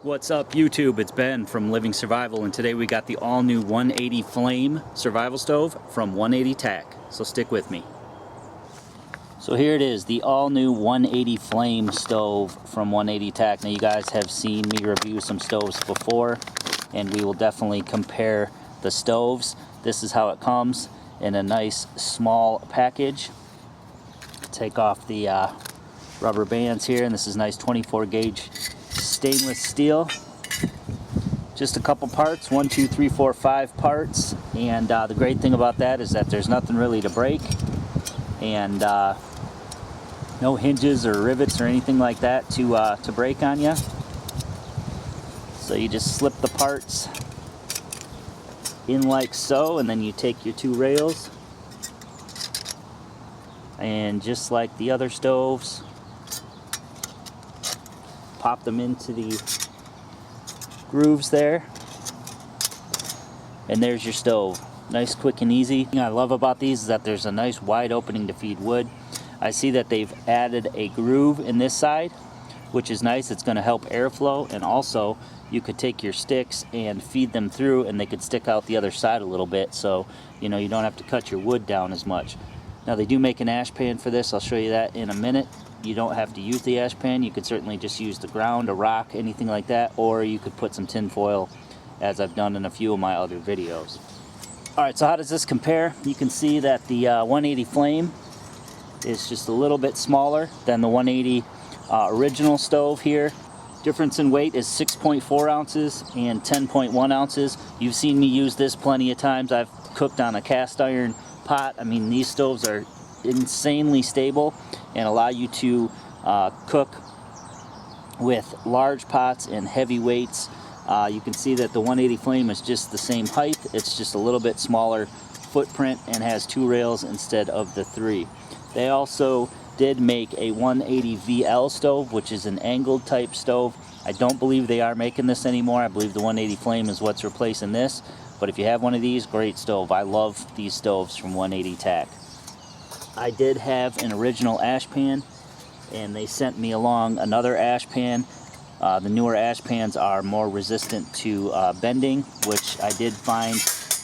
What's up YouTube? It's Ben from Living Survival, and today we got the all new 180 Flame survival stove from 180 Tack. So stick with me. So here it is, the all new 180 Flame stove from 180 Tack. Now you guys have seen me review some stoves before, and we will definitely compare the stoves. This is how it comes in a nice small package. Take off the rubber bands here, and this is nice 24 gauge stainless steel. Just a couple parts, 1, 2, 3, 4, 5 parts, and the great thing about that is that there's nothing really to break, and no hinges or rivets or anything like that to break on you. So you just slip the parts in like so, and then you take your two rails, and just like the other stoves, pop them into the grooves there, and there's your stove. Nice, quick, and easy. The thing I love about these is that there's a nice wide opening to feed wood. I see that they've added a groove in this side, which is nice. It's going to help airflow, and also you could take your sticks and feed them through, and they could stick out the other side a little bit, so you know you don't have to cut your wood down as much. Now they do make an ash pan for this. I'll show you that in a minute. You don't have to use the ash pan. You could certainly just use the ground, a rock, anything like that, or you could put some tin foil, as I've done in a few of my other videos. Alright, so how does this compare? You can see that the 180 Flame is just a little bit smaller than the 180 original stove here. Difference in weight is 6.4 ounces and 10.1 ounces. You've seen me use this plenty of times. I've cooked on a cast iron pot. I mean, these stoves are insanely stable and allow you to cook with large pots and heavy weights. You can see that the 180 Flame is just the same height. It's just a little bit smaller footprint and has 2 rails instead of the 3. They also did make a 180 VL stove, which is an angled type stove. I don't believe they are making this anymore. I believe the 180 Flame is what's replacing this. But if you have one of these, great stove. I love these stoves from 180 Tack. I did have an original ash pan, and they sent me along another ash pan. The newer ash pans are more resistant to bending, which I did find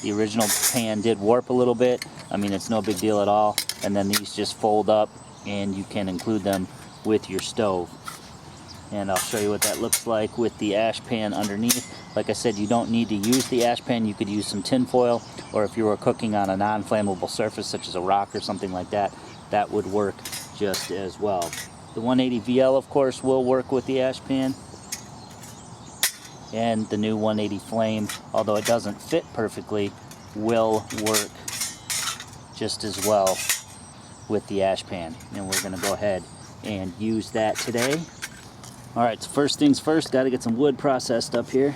the original pan did warp a little bit. I mean, it's no big deal at all. And then these just fold up, and you can include them with your stove. And I'll show you what that looks like with the ash pan underneath. Like I said, you don't need to use the ash pan. You could use some tin foil, or if you were cooking on a non-flammable surface such as a rock or something like that, that would work just as well. The 180 VL, of course, will work with the ash pan, and the new 180 Flame, although it doesn't fit perfectly, will work just as well with the ash pan. And we're going to go ahead and use that today. Alright, so first things first, got to get some wood processed up here.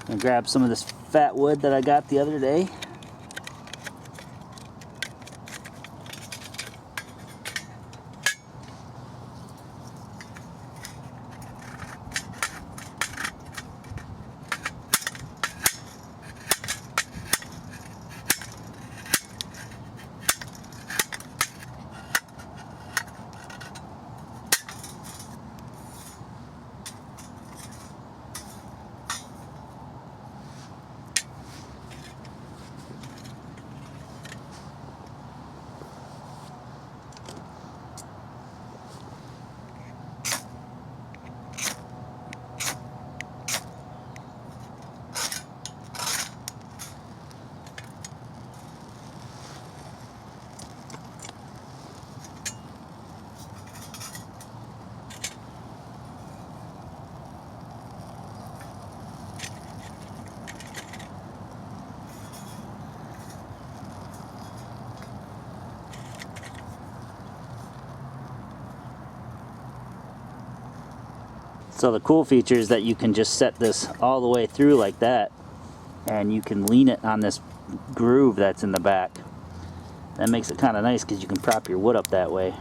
And grab some of this fat wood that I got the other day. So the cool feature is that you can just set this all the way through like that, and you can lean it on this groove that's in the back. That makes it kind of nice because you can prop your wood up that way.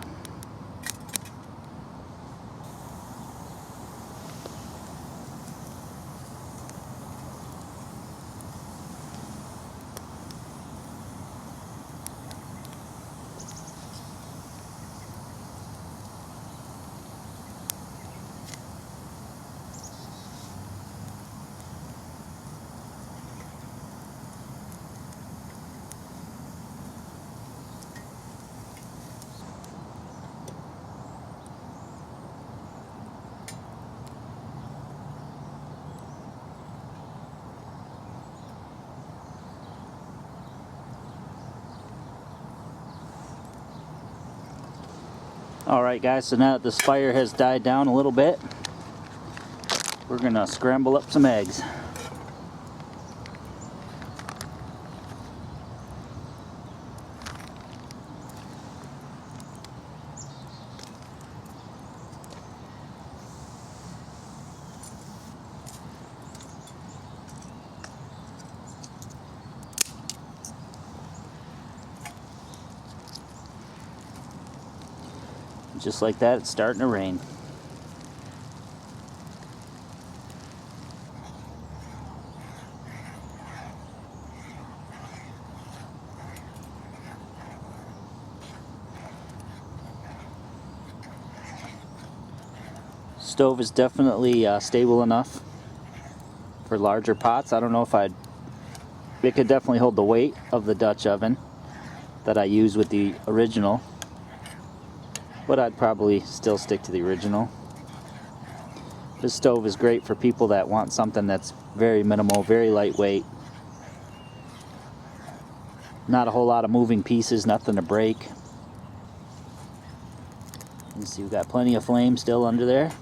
Alright guys, so now that this fire has died down a little bit, we're gonna scramble up some eggs. Just like that, it's starting to rain. Stove is definitely stable enough for larger pots. I don't know if it could definitely hold the weight of the Dutch oven that I use with the original, but I'd probably still stick to the original. This stove is great for people that want something that's very minimal, very lightweight. Not a whole lot of moving pieces, nothing to break. You see we've got plenty of flame still under there.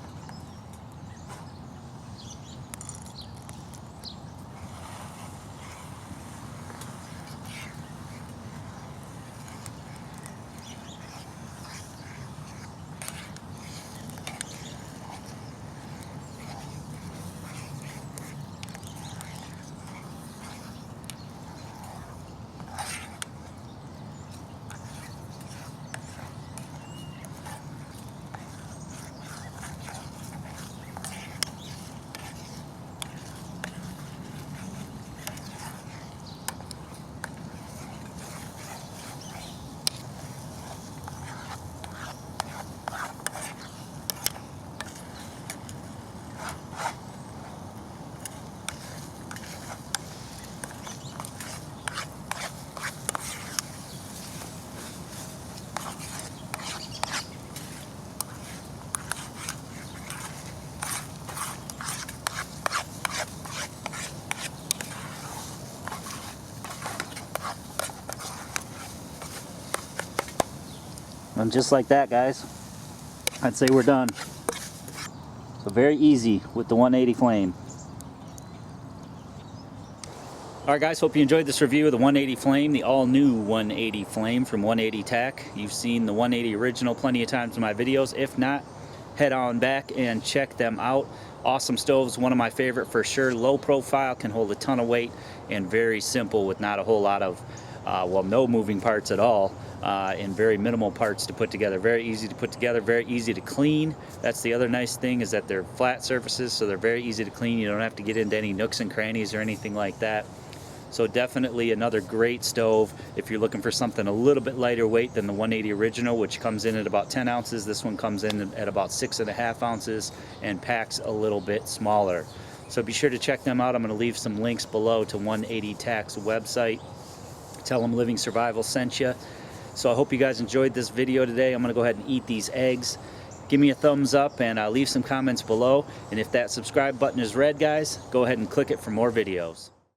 And just like that, guys, I'd say we're done. So very easy with the 180 flame. Alright guys, hope you enjoyed this review of the 180 flame, the all new 180 flame from 180 Tack. You've seen the 180 original plenty of times in my videos. If not, head on back and check them out. Awesome stoves, one of my favorite for sure. Low profile, can hold a ton of weight, and very simple with not a whole lot of well, no moving parts at all, and very minimal parts to put together. Very easy to put together, very easy to clean. That's the other nice thing, is that they're flat surfaces, so they're very easy to clean. You don't have to get into any nooks and crannies or anything like that. So definitely another great stove if you're looking for something a little bit lighter weight than the 180 original, which comes in at about 10 ounces. This one comes in at about 6.5 ounces and packs a little bit smaller. So be sure to check them out. I'm going to leave some links below to 180 Tack's website. Tell them Living Survival sent you. So I hope you guys enjoyed this video today. I'm going to go ahead and eat these eggs. Give me a thumbs up and leave some comments below. And if that subscribe button is red, guys, go ahead and click it for more videos.